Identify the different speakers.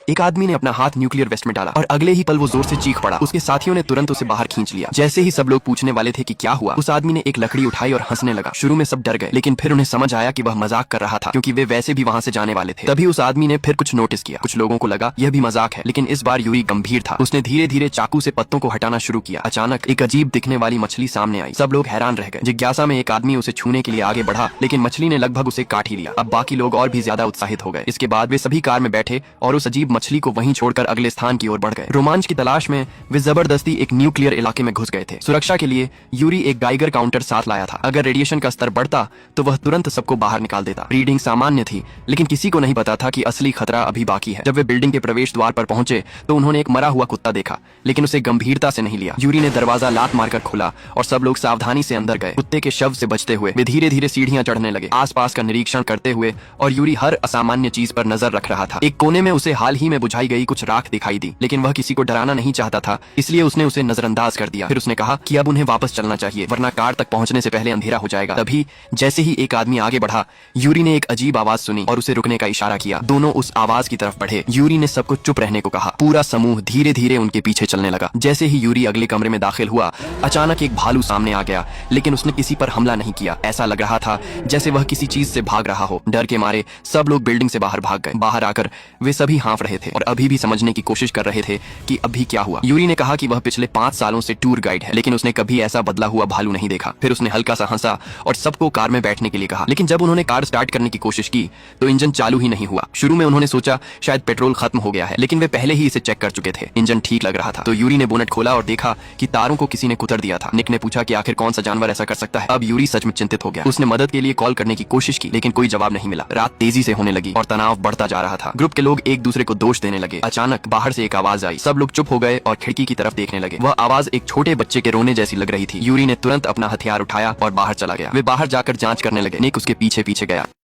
Speaker 1: एक आदमी ने अपना हाथ न्यूक्लियर वेस्ट में डाला और अगले ही पल वो जोर से चीख पड़ा। उसके साथियों ने तुरंत उसे बाहर खींच लिया। जैसे ही सब लोग पूछने वाले थे कि क्या हुआ, उस आदमी ने एक लकड़ी उठाई और हंसने लगा। शुरू में सब डर गए, लेकिन फिर उन्हें समझ आया कि वह मजाक कर रहा था, क्योंकि वे वैसे भी वहां से जाने वाले थे। तभी उस आदमी ने फिर कुछ नोटिस किया। कुछ लोगों को लगा यह भी मजाक है, लेकिन इस बार यूरी गंभीर था। उसने धीरे धीरे चाकू से पत्तों को हटाना शुरू किया। अचानक एक अजीब दिखने वाली मछली सामने आई। सब लोग हैरान रह गए। जिज्ञासा में एक आदमी उसे छूने के लिए आगे बढ़ा, लेकिन मछली ने लगभग उसे काट ही लिया। अब बाकी लोग और भी ज्यादा उत्साहित हो गए। इसके बाद वे सभी कार में बैठे और उस अजीब मछली को वहीं छोड़कर अगले स्थान की ओर बढ़ गए। रोमांच की तलाश में वे जबरदस्ती एक न्यूक्लियर इलाके में घुस गए थे। सुरक्षा के लिए यूरी एक गाइगर काउंटर साथ लाया था। अगर रेडिएशन का स्तर बढ़ता तो वह तुरंत सबको बाहर निकाल देता। रीडिंग सामान्य थी, लेकिन किसी को नहीं पता था कि असली खतरा अभी बाकी है। जब वे बिल्डिंग के प्रवेश द्वार पर पहुंचे तो उन्होंने एक मरा हुआ कुत्ता देखा, लेकिन उसे गंभीरता से नहीं लिया। यूरी ने दरवाजा लात मारकर खोला और सब लोग सावधानी से अंदर गए। कुत्ते के शव से बचते हुए वे धीरे धीरे सीढ़ियां चढ़ने लगे, आसपास का निरीक्षण करते हुए, और यूरी हर असामान्य चीज पर नजर रख रहा था। एक कोने में उसे हाल ही में बुझाई गई कुछ राख दिखाई दी, लेकिन वह किसी को डराना नहीं चाहता था, इसलिए उसने उसे नजरअंदाज कर दिया। फिर उसने कहा कि अब उन्हें वापस चलना चाहिए, वरना कार तक पहुंचने से पहले अंधेरा हो जाएगा। तभी जैसे ही एक आदमी आगे बढ़ा, यूरी ने एक अजीब आवाज सुनी और उसे रुकने का इशारा किया। दोनों उस आवाज की तरफ बढ़े। यूरी ने सबको चुप रहने को कहा। पूरा समूह धीरे धीरे उनके पीछे चलने लगा। जैसे ही यूरी अगले कमरे में दाखिल हुआ, अचानक एक भालू सामने आ गया, लेकिन उसने किसी पर हमला नहीं किया। ऐसा लग रहा था जैसे वह किसी चीज से भाग रहा हो। डर के मारे सब लोग बिल्डिंग से बाहर भाग गए। बाहर आकर वे सभी हाँफ रहे थे और अभी भी समझने की कोशिश कर रहे थे कि अभी क्या हुआ। यूरी ने कहा कि वह पिछले 5 सालों से टूर गाइड है, लेकिन उसने कभी ऐसा बदला हुआ भालू नहीं देखा। फिर उसने हल्का सा हंसा और सबको कार में बैठने के लिए कहा, लेकिन जब उन्होंने कार स्टार्ट करने की कोशिश की तो इंजन चालू ही नहीं हुआ। शुरू में उन्होंने सोचा शायद पेट्रोल खत्म हो गया है, लेकिन वे पहले ही इसे चेक कर चुके थे। इंजन ठीक लग रहा था। तो यूरी ने बोनट खोला और देखा कि तारों को किसी ने कुतर दिया था। निक ने पूछा कि आखिर कौन सा जानवर ऐसा कर सकता है। अब यूरी सच में चिंतित हो गया। उसने मदद के लिए कॉल करने की कोशिश की, लेकिन कोई जवाब नहीं मिला। रात तेजी से होने लगी और तनाव बढ़ता जा रहा था। ग्रुप के लोग एक दूसरे को दोष देने लगे। अचानक बाहर से एक आवाज आई। सब लोग चुप हो गए और खिड़की की तरफ देखने लगे। वह आवाज एक छोटे बच्चे के रोने जैसी लग रही थी। यूरी ने तुरंत अपना हथियार उठाया और बाहर चला गया। वे बाहर जाकर जांच करने लगे। निक उसके पीछे पीछे गया।